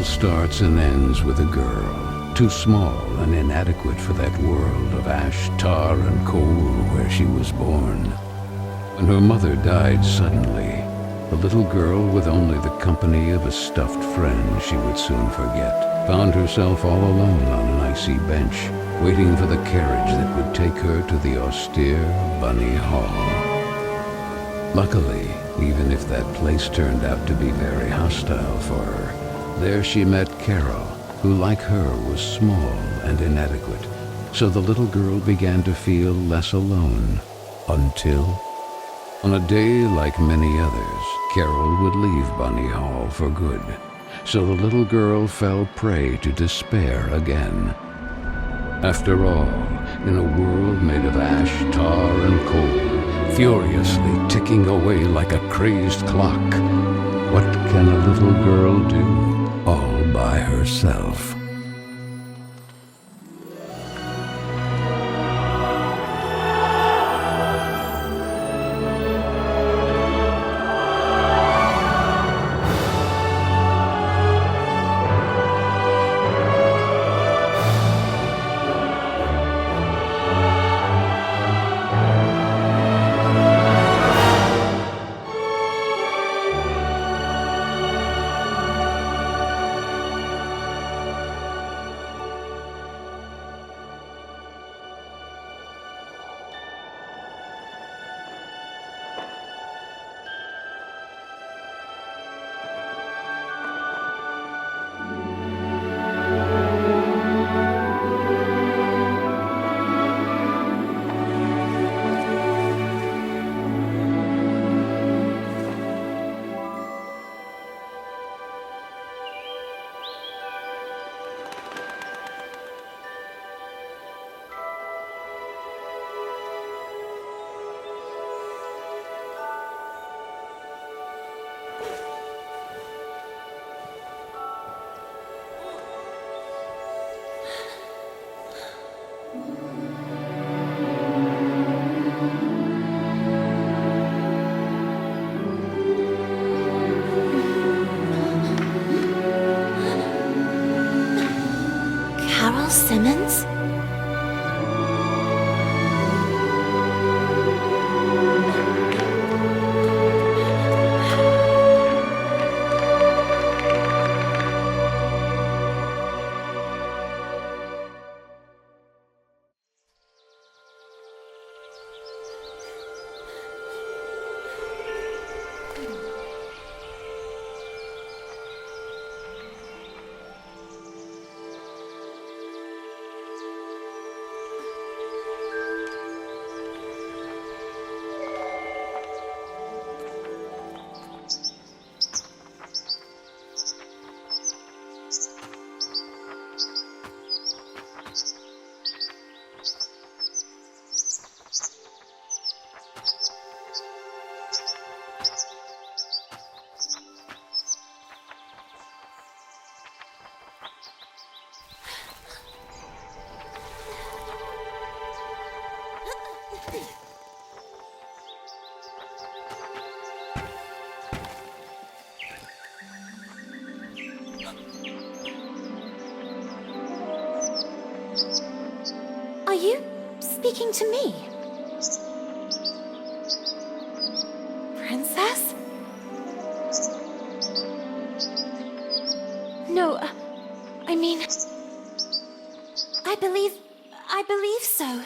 all starts and ends with a girl, too small and inadequate for that world of ash, tar, and coal where she was born. When her mother died suddenly, the little girl, with only the company of a stuffed friend she would soon forget, found herself all alone on an icy bench, waiting for the carriage that would take her to the austere Bunny Hall. Luckily, even if that place turned out to be very hostile for her, there she met Carole, who like her was small and inadequate, so the little girl began to feel less alone, until, on a day like many others, Carole would leave Bunny Hall for good, so the little girl fell prey to despair again. After all, in a world made of ash, tar, and coal, furiously ticking away like a crazed clock, what can a little girl do all by herself? Simmons? Are you speaking to me? Princess? No, I mean... I believe so.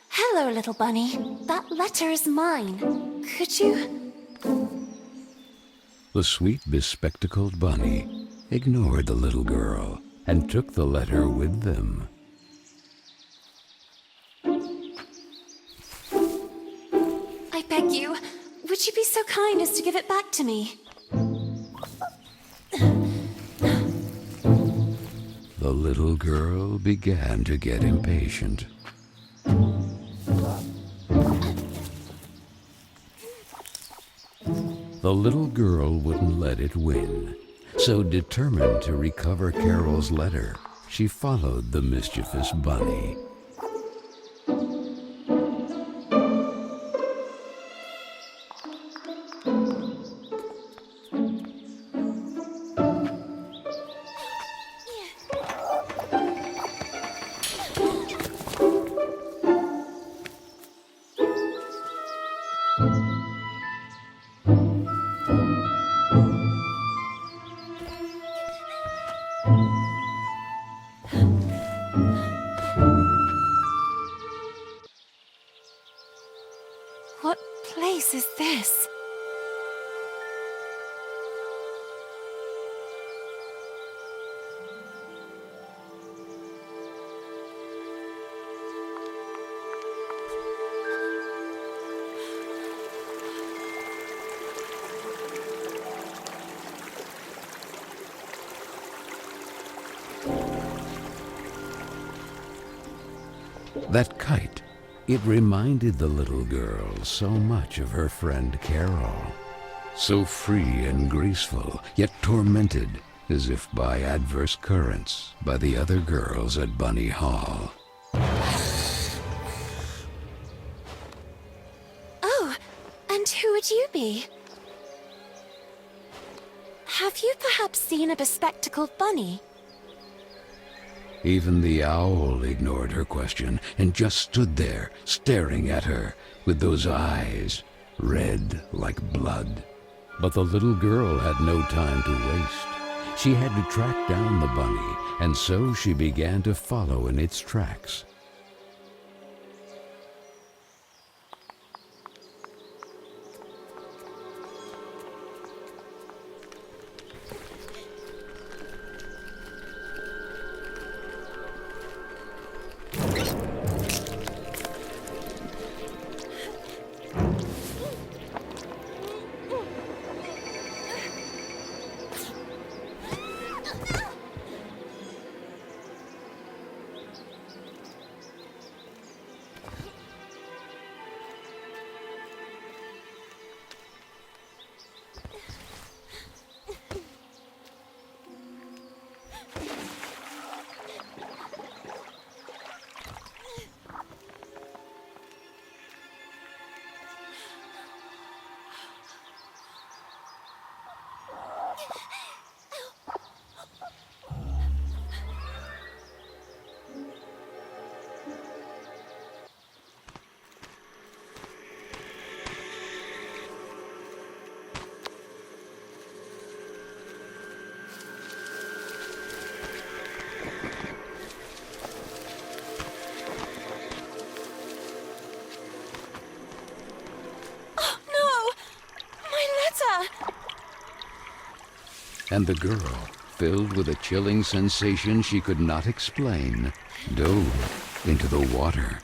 Hello, little bunny. That letter is mine. Could you... The sweet, bespectacled bunny ignored the little girl and took the letter with them. I beg you, would you be so kind as to give it back to me? The little girl began to get impatient. The little girl wouldn't let it win, so determined to recover Carole's letter, she followed the mischievous bunny. What place is this? That kite, it reminded the little girl so much of her friend Carole. So free and graceful, yet tormented, as if by adverse currents, by the other girls at Bunny Hall. Oh, and who would you be? Have you perhaps seen a bespectacled bunny? Even the owl ignored her question and just stood there, staring at her, with those eyes, red like blood. But the little girl had no time to waste. She had to track down the bunny, and so she began to follow in its tracks. And the girl, filled with a chilling sensation she could not explain, dove into the water.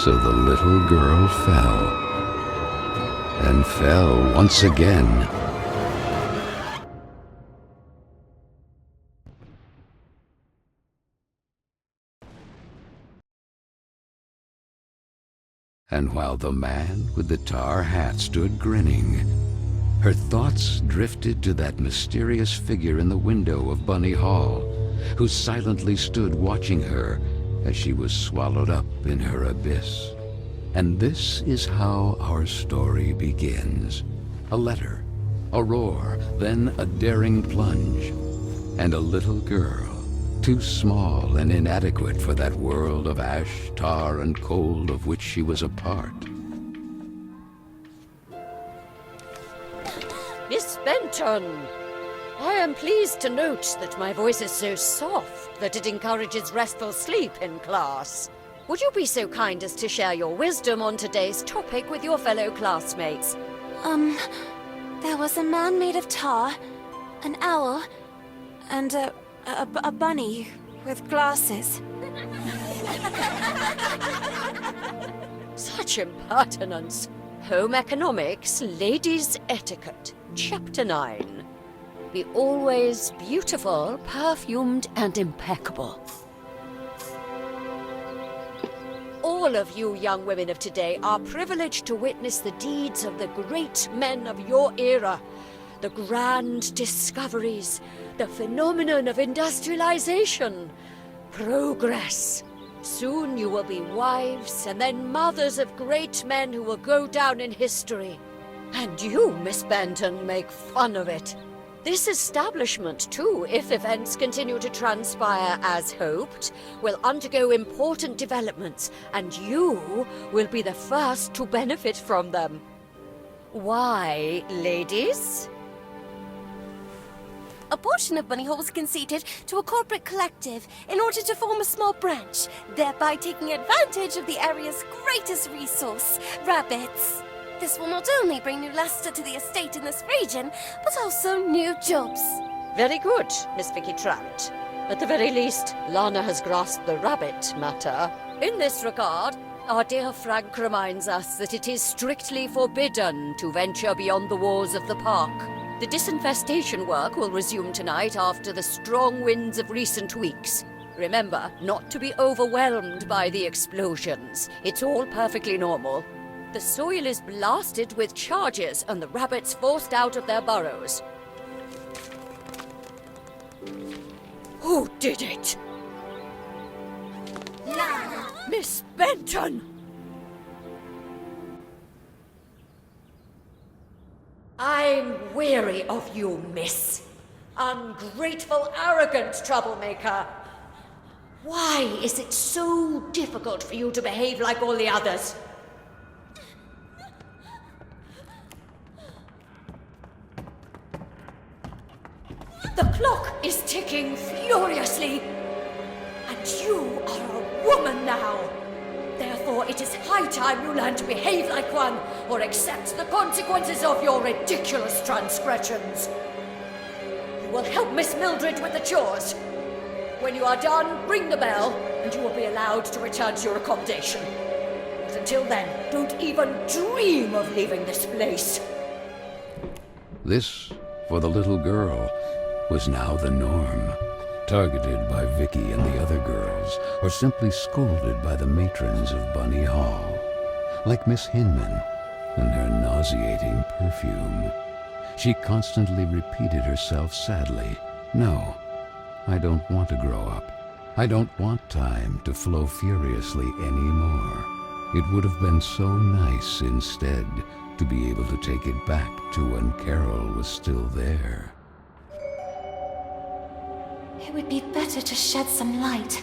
So the little girl fell, and fell once again. And while the man with the tar hat stood grinning, her thoughts drifted to that mysterious figure in the window of Bunny Hall, who silently stood watching her as she was swallowed up in her abyss. And this is how our story begins. A letter, a roar, then a daring plunge, and a little girl, too small and inadequate for that world of ash, tar, and cold of which she was a part. Miss Benton, I am pleased to note that my voice is so soft that it encourages restful sleep in class. Would you be so kind as to share your wisdom on today's topic with your fellow classmates? There was a man made of tar, an owl, and a bunny with glasses. Such impertinence. Home Economics, Ladies' Etiquette, Chapter 9. Be always beautiful, perfumed, and impeccable. All of you young women of today are privileged to witness the deeds of the great men of your era, the grand discoveries, the phenomenon of industrialization, progress. Soon you will be wives and then mothers of great men who will go down in history. And you, Miss Benton, make fun of it. This establishment, too, if events continue to transpire as hoped, will undergo important developments, and you will be the first to benefit from them. Why, ladies? A portion of Bunny Hall was conceded to a corporate collective in order to form a small branch, thereby taking advantage of the area's greatest resource, rabbits. This will not only bring new luster to the estate in this region, but also new jobs. Very good, Miss Vicky Trout. At the very least, Lana has grasped the rabbit matter. In this regard, our dear Frank reminds us that it is strictly forbidden to venture beyond the walls of the park. The disinfestation work will resume tonight after the strong winds of recent weeks. Remember, not to be overwhelmed by the explosions. It's all perfectly normal. The soil is blasted with charges and the rabbits forced out of their burrows. Who did it? Lana! Miss Benton! I'm weary of you, miss. Ungrateful, arrogant troublemaker. Why is it so difficult for you to behave like all the others? The clock is ticking furiously, and you are a woman now. Therefore, it is high time you learn to behave like one, or accept the consequences of your ridiculous transgressions. You will help Miss Mildred with the chores. When you are done, ring the bell, and you will be allowed to return to your accommodation. But until then, don't even dream of leaving this place. This, for the little girl, was now the norm. Targeted by Vicky and the other girls, or simply scolded by the matrons of Bunny Hall. Like Miss Hinman and her nauseating perfume. She constantly repeated herself sadly, "No, I don't want to grow up. I don't want time to flow furiously anymore. It would have been so nice instead to be able to take it back to when Carole was still there." It would be better to shed some light.